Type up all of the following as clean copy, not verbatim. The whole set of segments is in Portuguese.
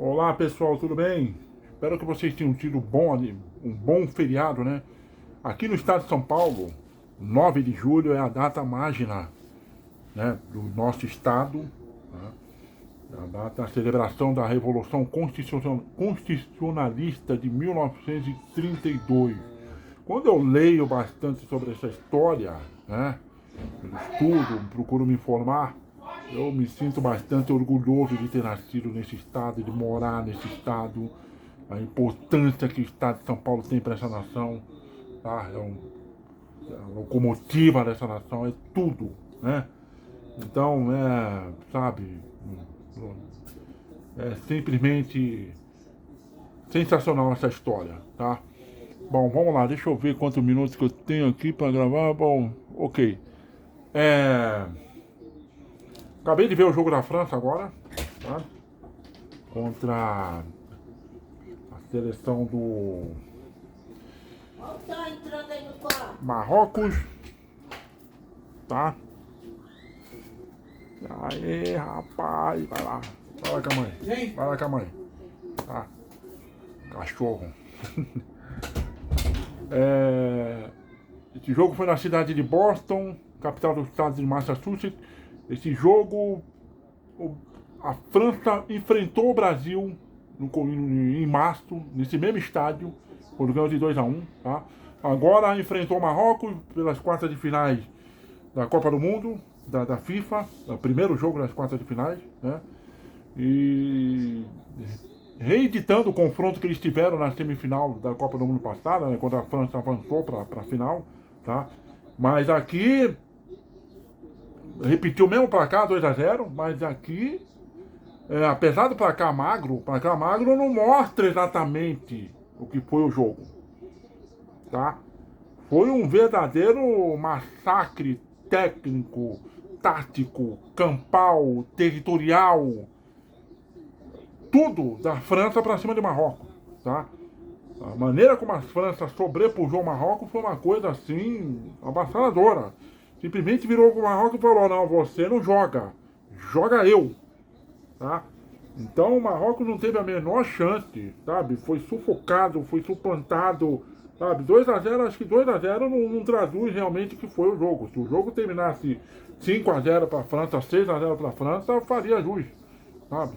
Olá pessoal, tudo bem? Espero que vocês tenham tido um bom feriado, né? Aqui no estado de São Paulo, 9 de julho é a data mágica, né, do nosso estado, né? A data da celebração da Revolução Constitucionalista de 1932. Quando eu leio bastante sobre essa história, né, eu estudo, procuro me informar, eu me sinto bastante orgulhoso de ter nascido nesse estado, de morar nesse estado, a importância que o estado de São Paulo tem para essa nação, tá? É a locomotiva dessa nação, é tudo, né? Então, sabe, é simplesmente sensacional essa história, tá? Bom, vamos lá, deixa eu ver quantos minutos que eu tenho aqui para gravar. Bom, ok. É, acabei de ver o jogo da França agora, tá? Contra a seleção do Tá entrando aí no quarto. Marrocos, tá? Aê, rapaz, vai lá. Vai lá com a mãe. Vai lá com a mãe. Tá? Cachorro. Esse jogo foi na cidade de Boston, capital do estado de Massachusetts. Esse jogo, a França enfrentou o Brasil em março, nesse mesmo estádio, quando ganhou de 2-1, tá? Agora enfrentou o Marrocos pelas quartas de finais da Copa do Mundo, da FIFA, o primeiro jogo das quartas de finais, né? E reeditando o confronto que eles tiveram na semifinal da Copa do Mundo passada, né, quando a França avançou para a final, tá? Mas aqui repetiu o mesmo placar, 2-0, mas aqui, apesar do o placar magro não mostra exatamente o que foi o jogo, tá? Foi um verdadeiro massacre técnico, tático, campal, territorial, tudo da França para cima de Marrocos, tá? A maneira como a França sobrepujou o Marrocos foi uma coisa assim avassaladora. Simplesmente virou para o Marrocos e falou: não, você não joga, joga eu, tá? Então o Marrocos não teve a menor chance, sabe? Foi sufocado, foi suplantado, sabe? 2-0, acho que 2-0 não traduz realmente o que foi o jogo. Se o jogo terminasse 5-0 para a França, 6-0 para a França, faria jus, sabe?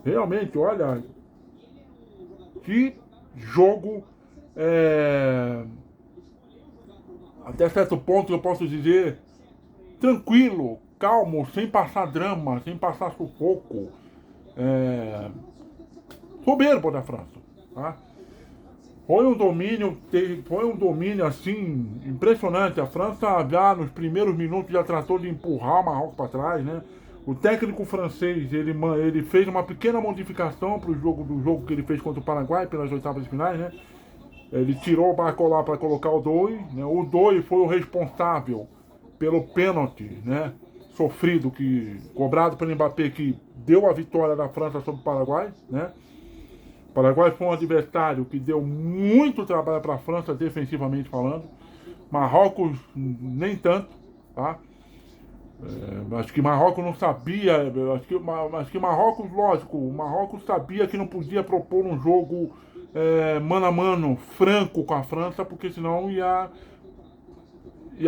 Realmente, olha, que jogo, até certo ponto eu posso dizer, tranquilo, calmo, sem passar drama, sem passar sufoco, é, soberbo da França, tá? Foi um domínio assim impressionante. A França já nos primeiros minutos já tratou de empurrar o Marrocos para trás, né? O técnico francês ele fez uma pequena modificação para o jogo do jogo que ele fez contra o Paraguai pelas oitavas de finais, né? Ele tirou o Barcola para colocar o Douy, né? O Douy foi o responsável pelo pênalti, né? Sofrido, cobrado pelo Mbappé, que deu a vitória da França sobre o Paraguai, né? O Paraguai foi um adversário que deu muito trabalho para a França, defensivamente falando. Marrocos, nem tanto, tá? Acho que Marrocos não sabia. Acho que Marrocos, lógico, o Marrocos sabia que não podia propor um jogo mano a mano, franco com a França, porque senão ia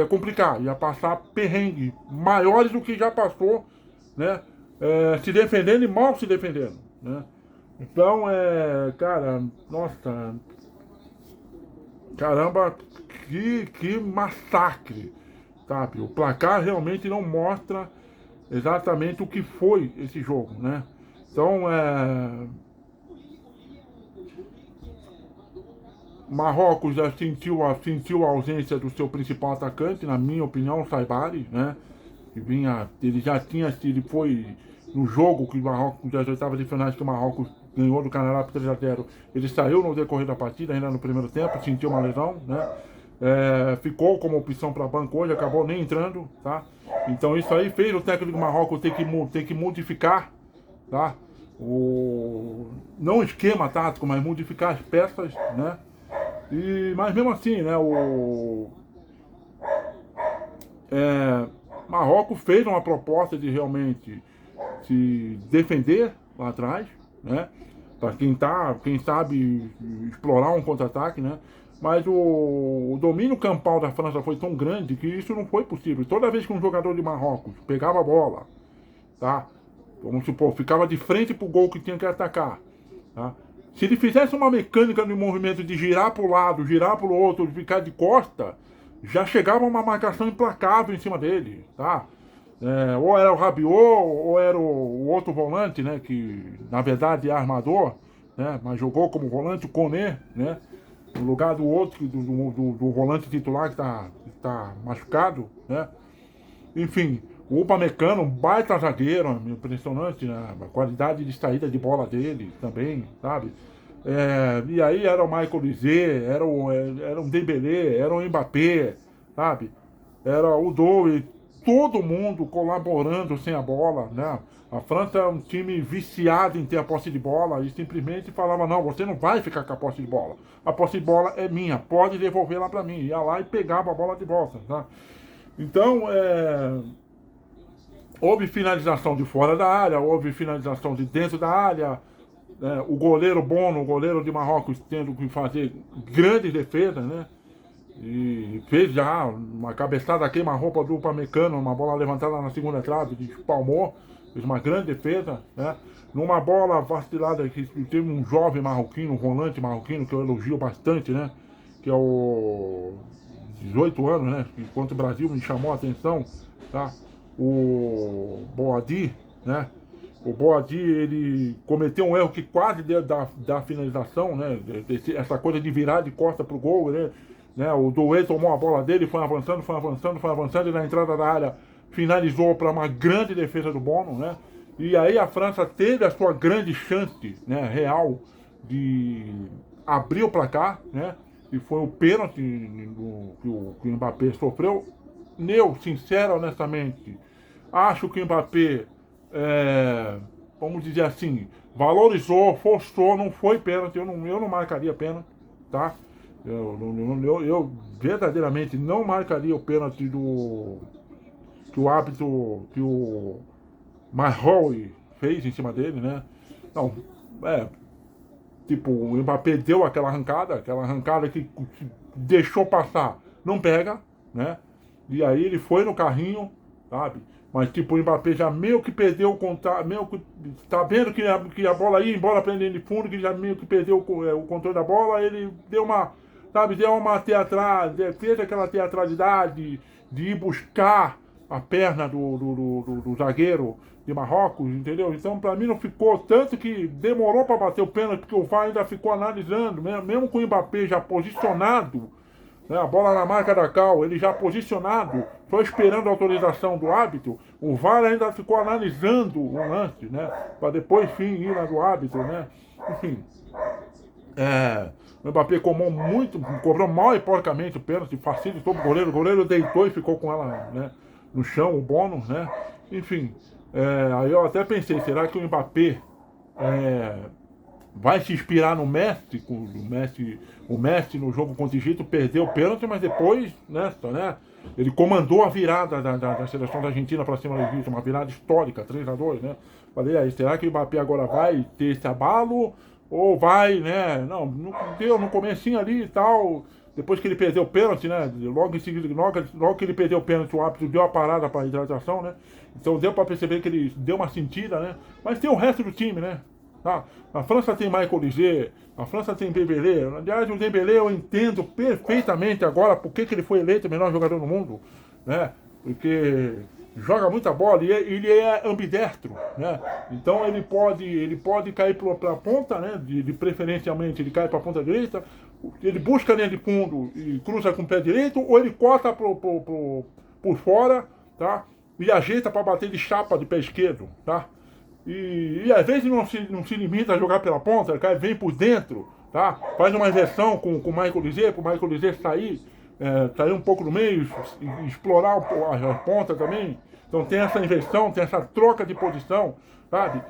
complicar, ia passar perrengue maiores do que já passou, né? Se defendendo e mal se defendendo, né? Então, cara, nossa, caramba, que massacre, sabe? O placar realmente não mostra exatamente o que foi esse jogo, né? Então, Marrocos já sentiu a ausência do seu principal atacante, na minha opinião, Saibari, né? Ele já tinha, ele foi no jogo que o Marrocos, das oitavas de finais que o Marrocos ganhou do Canadá por 3-0, ele saiu no decorrer da partida, ainda no primeiro tempo, sentiu uma lesão, né? Ficou como opção para banco hoje, acabou nem entrando, tá? Então isso aí fez o técnico do Marrocos ter que modificar, tá? Não o esquema tático, mas modificar as peças, né? Mas mesmo assim, né? Marrocos fez uma proposta de realmente se defender lá atrás, né? para quem sabe explorar um contra-ataque, né? Mas o domínio campal da França foi tão grande que isso não foi possível. Toda vez que um jogador de Marrocos pegava a bola, tá? Vamos supor, ficava de frente pro gol que tinha que atacar, tá? Se ele fizesse uma mecânica de movimento de girar para o lado, girar para o outro, ficar de costa, já chegava uma marcação implacável em cima dele, tá? Ou era o Rabiot, ou era o outro volante, né? Que na verdade é armador, né? Mas jogou como volante, o Koné, né? No lugar do outro, do volante titular que tá machucado, né? Enfim, o Upamecano, um baita zagueiro, impressionante, né? A qualidade de saída de bola dele também, sabe? E aí era o Michael Olise, era um Dembélé, era o Mbappé, sabe? Era o Doué, todo mundo colaborando sem a bola, né? A França é um time viciado em ter a posse de bola e simplesmente falava, não, você não vai ficar com a posse de bola. A posse de bola é minha, pode devolver lá pra mim. Ia lá e pegava a bola de volta, tá? Então, houve finalização de fora da área, houve finalização de dentro da área, o goleiro Bono, o goleiro de Marrocos, tendo que fazer grandes defesas, né? E fez já uma cabeçada queima-roupa do Upamecano, uma bola levantada na segunda trave, espalmou, fez uma grande defesa, né? Numa bola vacilada que teve um jovem marroquino, um volante marroquino, que eu elogio bastante, né? Que é o 18 anos, né? Enquanto o Brasil me chamou a atenção, tá? O Boadi, né? O Boadi, ele cometeu um erro que quase deu da finalização, né? Essa coisa de virar de costa pro gol, né? O Doué tomou a bola dele, foi avançando, e na entrada da área finalizou para uma grande defesa do Bono, né? E aí a França teve a sua grande chance, né, real, de abrir o placar, né? E foi o pênalti que o Mbappé sofreu. Eu, sincero, honestamente, acho que o Mbappé, vamos dizer assim, valorizou, forçou, não foi pênalti, eu não marcaria pênalti, tá? Eu verdadeiramente não marcaria o pênalti que o árbitro, que o Mahoui fez em cima dele, né? Não, tipo, o Mbappé deu aquela arrancada que deixou passar, não pega, né? E aí ele foi no carrinho, sabe? Mas tipo, o Mbappé já meio que perdeu o contato, meio que tá vendo que a bola ia embora pra linha de fundo, que já meio que perdeu o controle da bola, ele deu uma, sabe, fez aquela teatralidade de ir buscar a perna do zagueiro de Marrocos, entendeu? Então, pra mim não ficou, tanto que demorou pra bater o pênalti, porque o VAR ainda ficou analisando, mesmo com o Mbappé já posicionado, né, a bola na marca da Cal, ele já posicionado, só esperando a autorização do árbitro, o VAR ainda ficou analisando o lance, né, pra depois, enfim, ir lá do árbitro, né, enfim. O Mbappé cobrou mal e porcamente o pênalti, facilitou o goleiro deitou e ficou com ela, né, no chão, o Bono, né, enfim. Aí eu até pensei, será que o Mbappé vai se inspirar no Messi? O Messi no jogo contra o Egito perdeu o pênalti, mas depois, né, ele comandou a virada da seleção da Argentina para cima do Egito, uma virada histórica, 3-2, né? Falei, aí, será que o Mbappé agora vai ter esse abalo? Ou vai, né? Não deu no comecinho ali e tal. Depois que ele perdeu o pênalti, né? Logo em seguida, logo que ele perdeu o pênalti, o árbitro deu a parada para a hidratação, né? Então deu para perceber que ele deu uma sentida, né? Mas tem o resto do time, né? Tá? A França tem Michael Olise, a França tem Dembélé. Aliás, o Dembélé eu entendo perfeitamente agora por que ele foi eleito o melhor jogador do mundo, né? Porque joga muita bola e ele é ambidestro, né? Então ele pode cair para a ponta, né? De preferencialmente ele cai para a ponta direita, ele busca a linha de fundo e cruza com o pé direito, ou ele corta por fora, tá? E ajeita para bater de chapa de pé esquerdo, tá? E às vezes não se limita a jogar pela ponta, ele vem por dentro, tá? Faz uma inversão com o Michael Olise, para o Michael Olise sair um pouco no meio, explorar a ponta também. Então tem essa inversão, tem essa troca de posição, sabe?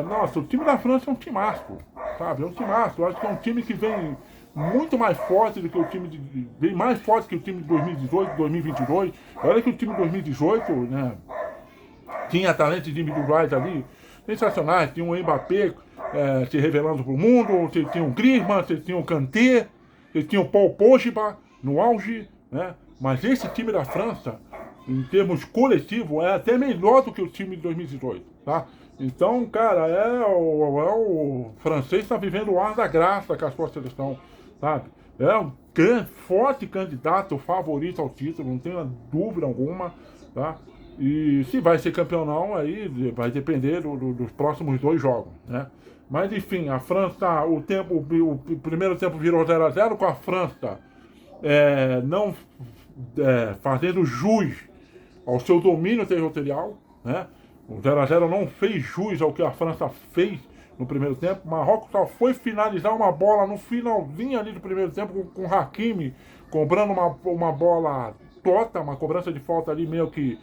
Nossa, o time da França é um timaço, sabe? É um timaço. Eu acho que é um time que vem muito mais forte do que o time vem mais forte que o time de 2018, 2022. Olha que o time de 2018, né, tinha talentos individuais ali sensacionais. Tinha o Mbappé se revelando para o mundo, você tinha o Griezmann, você tinha o Kanté, você tinha o Paul Pogba no auge, né? Mas esse time da França, em termos coletivos, é até melhor do que o time de 2018, tá? Então, cara, o francês está vivendo o ar da graça com a sua seleção, sabe? É um grande, forte candidato, favorito ao título, não tenho dúvida alguma, tá? E se vai ser campeão ou não, aí vai depender dos próximos 2 jogos, né? Mas enfim, a França, o primeiro tempo virou 0-0 com a França não fazendo jus ao seu domínio territorial, né? O 0-0 não fez jus ao que a França fez no primeiro tempo. Marrocos só foi finalizar uma bola no finalzinho ali do primeiro tempo com o Hakimi cobrando uma bola torta, uma cobrança de falta ali meio que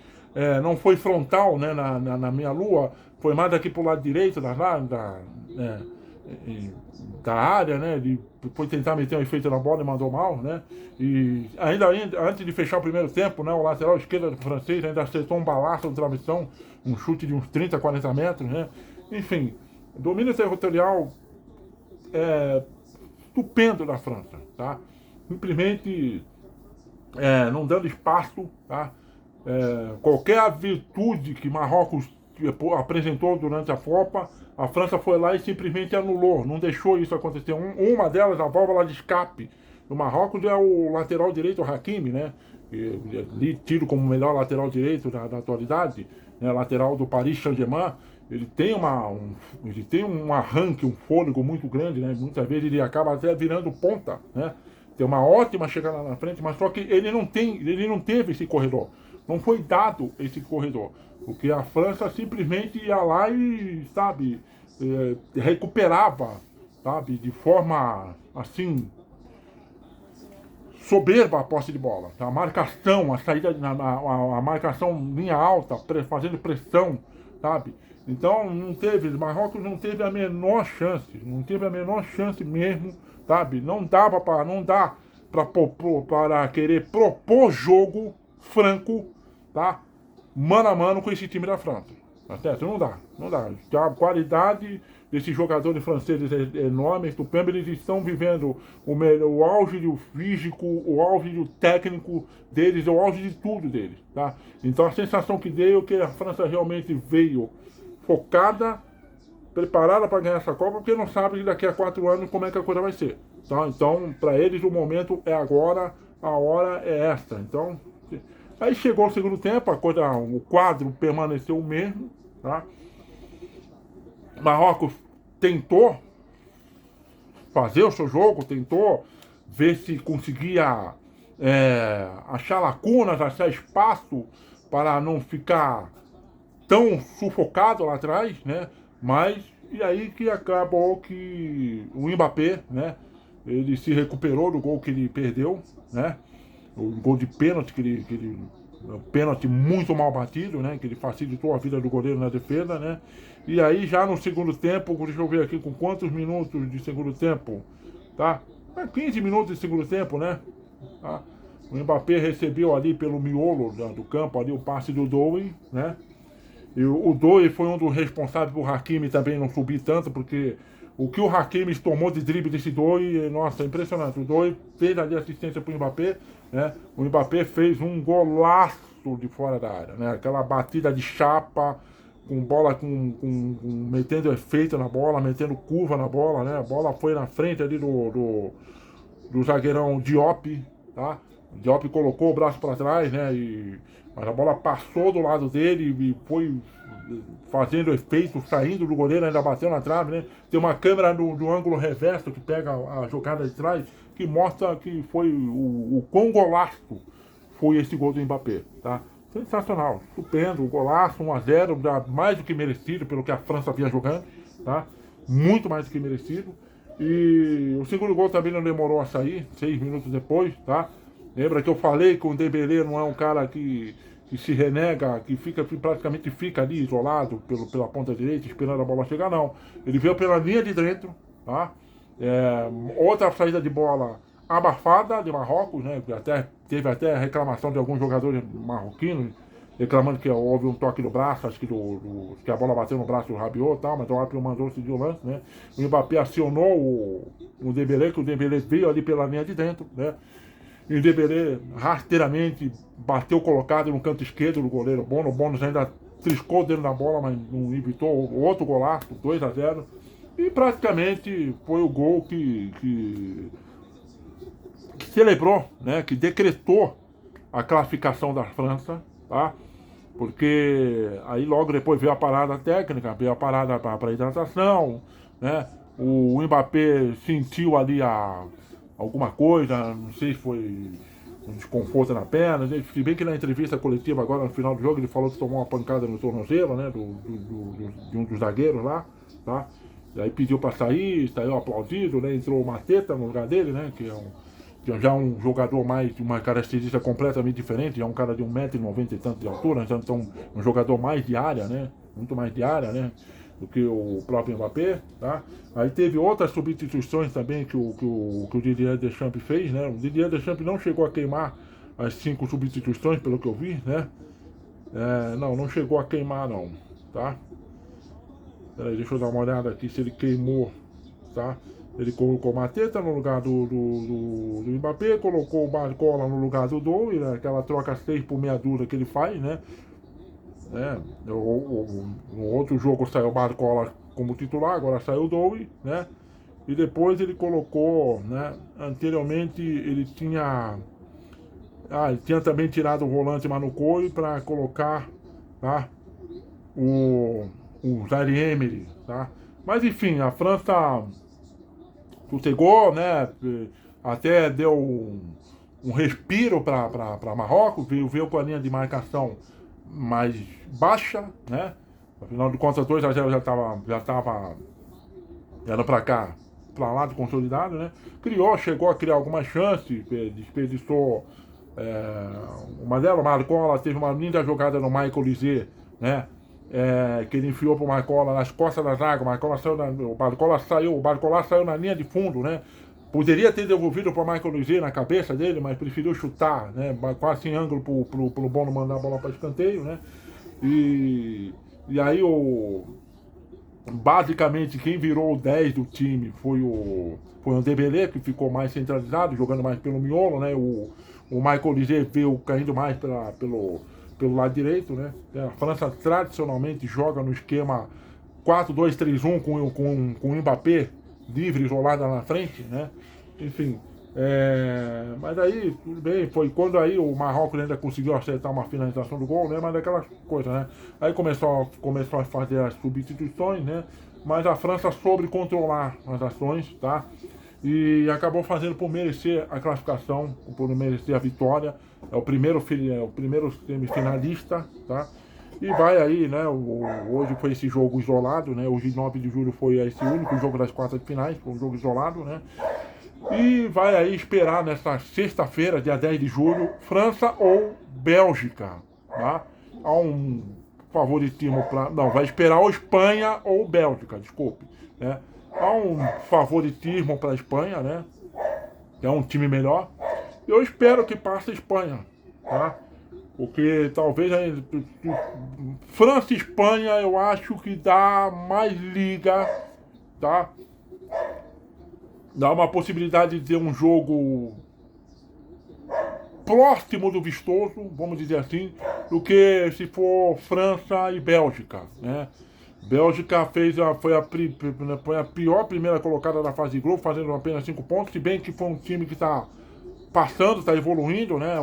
não foi frontal, né, na meia-lua, foi mais daqui pro lado direito da área, né? Ele foi tentar meter um efeito na bola e mandou mal, né? E ainda antes de fechar o primeiro tempo, né, o lateral esquerdo do francês ainda acertou um balaço de transmissão, um chute de uns 30, 40 metros, né? Enfim, domínio territorial estupendo da França, tá? Simplesmente não dando espaço, tá? Qualquer virtude que Marrocos apresentou durante a Copa, a França foi lá e simplesmente anulou, não deixou isso acontecer. Uma delas, a válvula de escape do Marrocos, é o lateral direito, o Hakimi, né? Tido como o melhor lateral direito da atualidade, né? Lateral do Paris Saint-Germain. Ele tem um arranque, um fôlego muito grande, né? Muitas vezes ele acaba até virando ponta, né? Tem uma ótima chegada na frente, mas só que ele não teve esse corredor. Não foi dado esse corredor. Porque a França simplesmente ia lá e, sabe, recuperava, sabe, de forma, assim, soberba a posse de bola. A marcação, a saída, a marcação linha alta, fazendo pressão, sabe? Então, Marrocos não teve a menor chance, mesmo, sabe? Não dá para querer propor jogo franco, tá? Mano a mano com esse time da França. Tá certo? Não dá. A qualidade desses jogadores franceses é enorme, estupendo. Eles estão vivendo o auge do físico, o auge do técnico deles, o auge de tudo deles, tá? Então a sensação que deu é que a França realmente veio focada, preparada para ganhar essa Copa, porque não sabe daqui a 4 anos como é que a coisa vai ser, tá? Então, para eles o momento é agora, a hora é esta. Então, aí chegou o segundo tempo, o quadro permaneceu o mesmo, tá? Marrocos tentou fazer o seu jogo, tentou ver se conseguia achar lacunas, achar espaço para não ficar tão sufocado lá atrás, né? Mas, e aí que acabou que o Mbappé, né? Ele se recuperou do gol que ele perdeu, né? O gol de pênalti pênalti muito mal batido, né? Que ele facilitou a vida do goleiro na defesa, né? E aí já no segundo tempo, deixa eu ver aqui com quantos minutos de segundo tempo, tá? 15 minutos de segundo tempo, né? Tá? O Mbappé recebeu ali pelo miolo do campo ali o passe do Doué, né? E o Doué foi um dos responsáveis por Hakimi também não subir tanto, porque o que o Hakimi tomou de drible desse Doué, nossa, é impressionante. O Doué fez ali assistência pro Mbappé, né? O Mbappé fez um golaço de fora da área, né? Aquela batida de chapa, com bola, metendo efeito na bola, metendo curva na bola, né? A bola foi na frente ali do zagueirão Diop, tá? O Diop colocou o braço para trás, né? Mas a bola passou do lado dele e foi fazendo efeito, saindo do goleiro, ainda bateu na trave, né? Tem uma câmera do ângulo reverso que pega a jogada de trás, que mostra que foi o quão golaço foi esse gol do Mbappé, tá? Sensacional, estupendo, golaço, 1-0, mais do que merecido pelo que a França vinha jogando, tá? Muito mais do que merecido. E o segundo gol também não demorou a sair, 6 minutos depois, tá? Lembra que eu falei que o Dembélé não é um cara que se renega, que praticamente fica ali isolado pela ponta direita, esperando a bola chegar, não. Ele veio pela linha de dentro, tá? Outra saída de bola abafada de Marrocos, né? Teve até reclamação de alguns jogadores marroquinos, reclamando que houve um toque no braço, acho que, que a bola bateu no braço do Rabiot e tal, mas o árbitro mandou seguir o lance, né? O Mbappé acionou o Dembélé, que o Dembélé veio ali pela linha de dentro, né? E o Dembélé rasteiramente bateu colocado no canto esquerdo do goleiro Bono. O Bono ainda triscou dentro da bola, mas não evitou o outro golaço, 2-0. E praticamente foi o gol que celebrou, né? Que decretou a classificação da França, tá? Porque aí logo depois veio a parada técnica, veio a parada para hidratação, né? O Mbappé sentiu ali alguma coisa, não sei se foi um desconforto na perna, né? Se bem que na entrevista coletiva agora no final do jogo ele falou que tomou uma pancada no tornozelo, né? De um dos zagueiros lá, tá? E aí pediu para sair, saiu aplaudido, né? Entrou o Mateta no lugar dele, né? Que é já um jogador mais de uma característica completamente diferente, já um cara de 1,90 m e tanto de altura, então um jogador mais de área, né? Muito mais de área, né? Do que o próprio Mbappé, tá? Aí teve outras substituições também que o Didier Deschamps fez, né? O Didier Deschamps não chegou a queimar as 5 substituições, pelo que eu vi, né? Não chegou a queimar não, tá? Peraí, deixa eu dar uma olhada aqui se ele queimou, tá? Ele colocou o Mateta no lugar do Mbappé, colocou o Barcola no lugar do Doué, né? Aquela troca 6 por meia dúzia que ele faz, né? No outro jogo saiu o Barcola como titular, agora saiu o Doué, né? E depois ele colocou, né? Anteriormente ele tinha também tirado o volante Manu Coelho para colocar, tá? O Zaire Emery, tá? Mas enfim, a França sossegou, né? Até deu um respiro para Marrocos, veio com a linha de marcação mais baixa, né? Afinal de contas, 2-0 já tava era para cá, para lá de consolidado, né? Chegou a criar algumas chances, desperdiçou uma delas, o Marcola teve uma linda jogada no Michael Olise, né? Que ele enfiou pro Marcola nas costas da zaga, o Barcola saiu na linha de fundo, né? Poderia ter devolvido para o Michael Olise na cabeça dele, mas preferiu chutar, né? Quase em ângulo pro Bono mandar a bola para escanteio, né? E aí basicamente quem virou o 10 do time foi o Dembélé, que ficou mais centralizado, jogando mais pelo miolo, né? O Michael Olise veio caindo mais pelo lado direito, né? A França tradicionalmente joga no esquema 4-2-3-1 com o Mbappé livre, isolado lá na frente, né? Enfim, mas aí, tudo bem, foi quando aí o Marrocos ainda conseguiu acertar uma finalização do gol, né? Mas daquela coisa, né? Aí começou a fazer as substituições, né? Mas a França soube controlar as ações, tá? E acabou fazendo por merecer a classificação, por merecer a vitória. É o primeiro semifinalista, tá? E vai aí, né? Hoje foi esse jogo isolado, né? Hoje, 9 de julho, foi esse único jogo das quartas de finais, foi um jogo isolado, né? E vai aí esperar nesta sexta-feira, dia 10 de julho, França ou Bélgica, tá? Há um favoritismo para... Não, vai esperar ou Espanha ou Bélgica, desculpe, né? Há um favoritismo para a Espanha, né? É um time melhor. Eu espero que passe a Espanha, tá? Porque talvez França e Espanha eu acho que dá mais liga, tá? Dá uma possibilidade de ter um jogo próximo do vistoso, vamos dizer assim, do que se for França e Bélgica, né? Bélgica foi a pior primeira colocada da fase de grupo, fazendo apenas 5 pontos, se bem que foi um time que está passando, está evoluindo, né?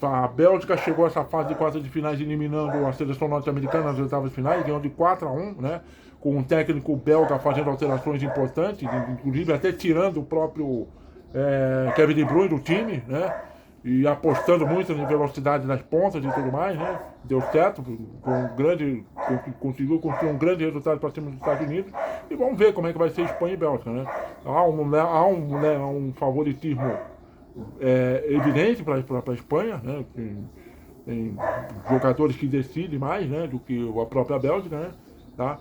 A Bélgica chegou a essa fase de quartas de finais eliminando a seleção norte-americana nas oitavas de finais, ganhou de 4-1, né? Com um técnico belga fazendo alterações importantes, inclusive até tirando o próprio Kevin De Bruyne do time, né? E apostando muito na velocidade das pontas e tudo mais, né? Deu certo, conseguiu construir um grande resultado para cima dos Estados Unidos. E vamos ver como é que vai ser Espanha e Bélgica, né? Há um favoritismo evidente para a Espanha, né? Tem jogadores que decidem mais, né? Do que a própria Bélgica, né? Tá?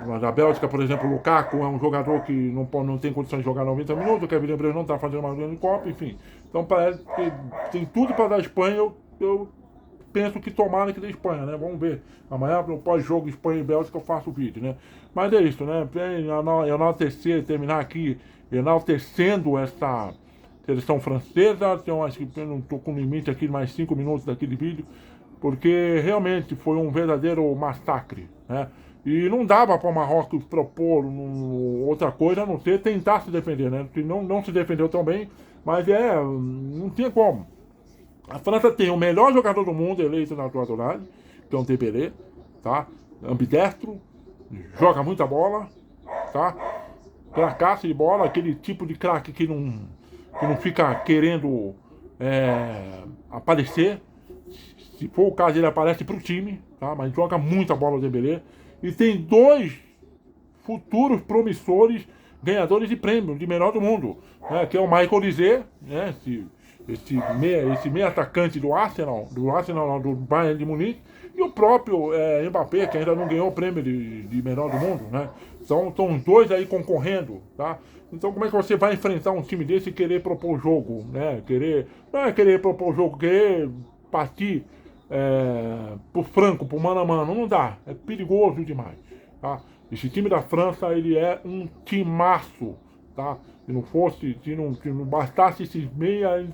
Mas a Bélgica, por exemplo, o Lukaku é um jogador que não tem condições de jogar 90 minutos, o Kevin De Bruyne não está fazendo uma grande Copa, enfim. Então parece que tem tudo para dar a Espanha, eu penso que tomara que dê Espanha, né? Vamos ver. Amanhã, no pós-jogo Espanha e Bélgica, eu faço o vídeo, né? Mas é isso, né? Enaltecer, terminar aqui enaltecendo essa seleção francesa. Então, acho que eu não estou com limite aqui de mais 5 minutos daquele vídeo, porque realmente foi um verdadeiro massacre, né? E não dava para o Marrocos propor outra coisa a não ser tentar se defender, né? Que não se defendeu tão bem, mas não tinha como. A França tem o melhor jogador do mundo eleito na atualidade, que é o Dembélé, tá? Ambidestro, joga muita bola, tá? Cracaço de bola, aquele tipo de craque que não fica querendo aparecer. Se for o caso, ele aparece pro time, tá? Mas joga muita bola o Dembélé. E tem 2 futuros promissores ganhadores de prêmio de melhor do mundo, né? Que é o Michael Olise, né? Esse meio atacante do Arsenal, não, do Bayern de Munique, e o próprio Mbappé, que ainda não ganhou o prêmio de melhor do mundo, né? Então estão os 2 aí concorrendo, tá? Então como é que você vai enfrentar um time desse e querer propor o jogo, né? Não é querer propor o jogo, querer partir por franco, por mano a mano, não dá, é perigoso demais, tá? Esse time da França, ele é um timaço, tá? Se não bastasse esses meia, ele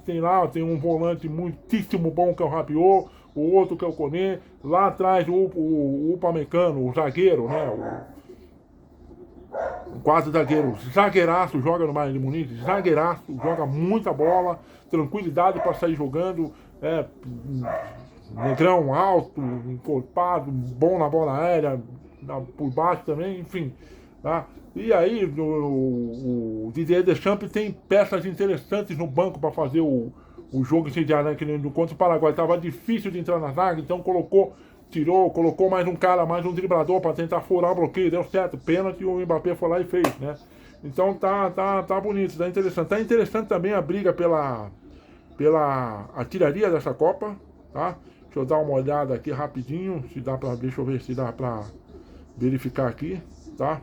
tem um volante muitíssimo bom que é o Rabiot, o outro que é o Koné, lá atrás o Upamecano, o zagueiro, né? O quase zagueiraço, joga no Bayern de Munique, zagueiraço, joga muita bola, tranquilidade para sair jogando, negrão alto, encorpado, bom na bola aérea, por baixo também, enfim, tá? E aí o Didier Deschamps tem peças interessantes no banco para fazer o jogo incendiário, né? Que no contra o Paraguai estava difícil de entrar na zaga, então colocou mais um cara, mais um driblador para tentar furar o bloqueio, deu certo, pênalti, o Mbappé foi lá e fez, né? Então tá bonito, tá interessante. Tá interessante também a briga pela artilharia dessa Copa, tá? Deixa eu dar uma olhada aqui rapidinho, deixa eu ver se dá pra verificar aqui, tá?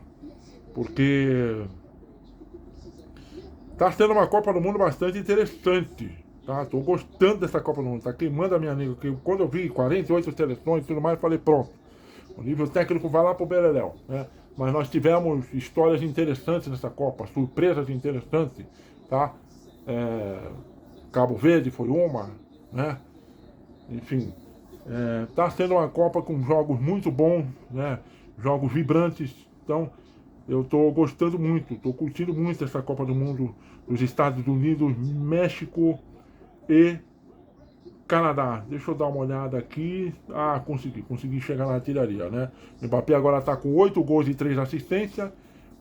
Porque tá sendo uma Copa do Mundo bastante interessante, tá? Tô gostando dessa Copa do Mundo, tá queimando a minha língua, que quando eu vi 48 seleções e tudo mais, eu falei, pronto, o nível técnico vai lá pro Beleléu, né? Mas nós tivemos histórias interessantes nessa Copa, surpresas interessantes, tá? Cabo Verde foi uma, né? Enfim, tá sendo uma Copa com jogos muito bons, né? Jogos vibrantes. Então, eu tô gostando muito, tô curtindo muito essa Copa do Mundo dos Estados Unidos, México e Canadá. Deixa eu dar uma olhada aqui. Consegui chegar na artilharia, né? O Mbappé agora tá com 8 gols e 3 assistências.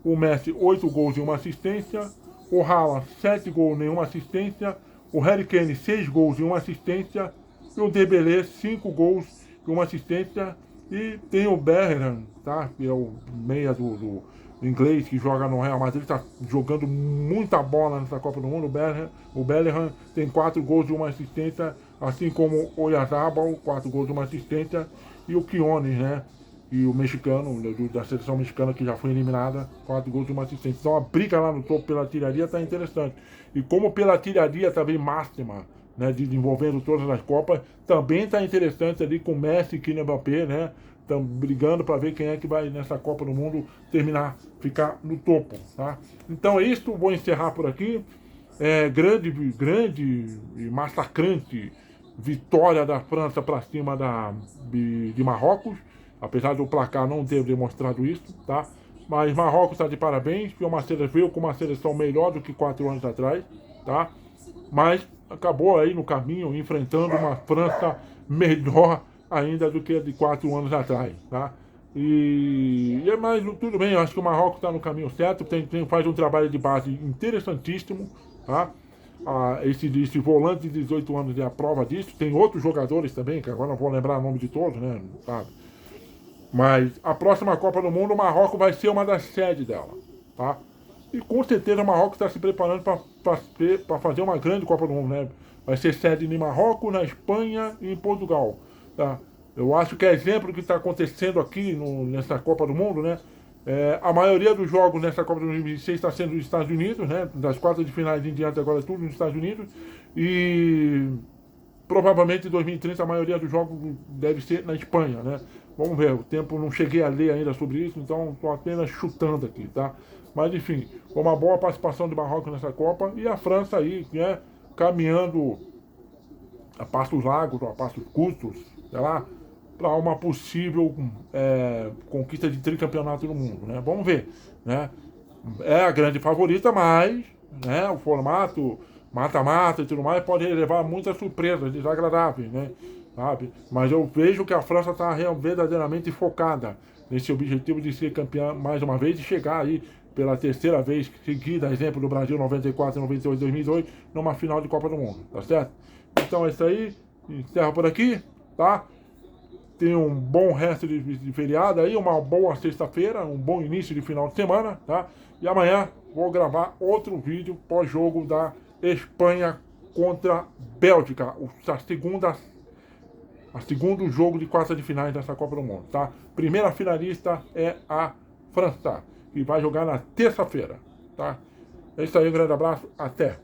O Messi, 8 gols e 1 assistência. O Haaland, 7 gols e nenhuma assistência. O Harry Kane, 6 gols e 1 assistência. E o Dembélé, 5 gols e 1 assistência. E tem o Bellingham, tá? Que é o meia do inglês que joga no Real Madrid, tá jogando muita bola nessa Copa do Mundo. O Bellingham tem 4 gols e 1 assistência, assim como o Oyarzabal, 4 gols e 1 assistência, e o Quiñones, né? E o mexicano, da seleção mexicana que já foi eliminada, 4 gols e 1 assistência. Então a briga lá no topo pela artilharia tá interessante. E como pela artilharia também máxima, né, envolvendo todas as Copas, também está interessante ali com Messi e Kylian Mbappé, né? Estão brigando para ver quem é que vai nessa Copa do Mundo ficar no topo, tá? Então é isso, vou encerrar por aqui. Grande e massacrante vitória da França para cima de Marrocos, apesar do placar não ter demonstrado isso, tá? Mas Marrocos está de parabéns, veio com uma seleção melhor do que 4 anos atrás, tá? Mas acabou aí no caminho enfrentando uma França melhor ainda do que a de 4 anos atrás, tá? Mas tudo bem, eu acho que o Marrocos está no caminho certo, faz um trabalho de base interessantíssimo, tá? Esse volante de 18 anos é a prova disso. Tem outros jogadores também, que agora não vou lembrar o nome de todos, né? Sabe? Mas a próxima Copa do Mundo, o Marrocos vai ser uma das sedes dela, tá? E com certeza o Marrocos está se preparando para fazer uma grande Copa do Mundo, né? Vai ser sede em Marrocos, na Espanha e em Portugal, tá? Eu acho que é exemplo do que está acontecendo aqui nessa Copa do Mundo, né? A maioria dos jogos nessa Copa de 2026 está sendo nos Estados Unidos, né? Das quartas de finais em diante agora tudo nos Estados Unidos. E provavelmente em 2030 a maioria dos jogos deve ser na Espanha, né? Vamos ver, o tempo não cheguei a ler ainda sobre isso, então estou apenas chutando aqui, tá? Mas enfim, foi uma boa participação de Marrocos nessa Copa e a França aí, né, caminhando a passos largos, ou a passos curtos, sei lá, para uma possível conquista de tricampeonato no mundo, né? Vamos ver, né? É a grande favorita, mas, né, o formato mata-mata e tudo mais pode levar muitas surpresas desagradáveis, né? Sabe? Mas eu vejo que a França está verdadeiramente focada nesse objetivo de ser campeã mais uma vez e chegar aí pela terceira vez seguida, exemplo do Brasil 94, 98, 2002, numa final de Copa do Mundo, tá certo? Então é isso aí, encerro por aqui, tá? Tenha um bom resto de feriado aí, uma boa sexta-feira, um bom início de final de semana, tá? E amanhã vou gravar outro vídeo pós-jogo da Espanha contra Bélgica, a segundo jogo de quarta de finais dessa Copa do Mundo, tá? Primeira finalista é a França, que vai jogar na terça-feira, tá? É isso aí, um grande abraço, até!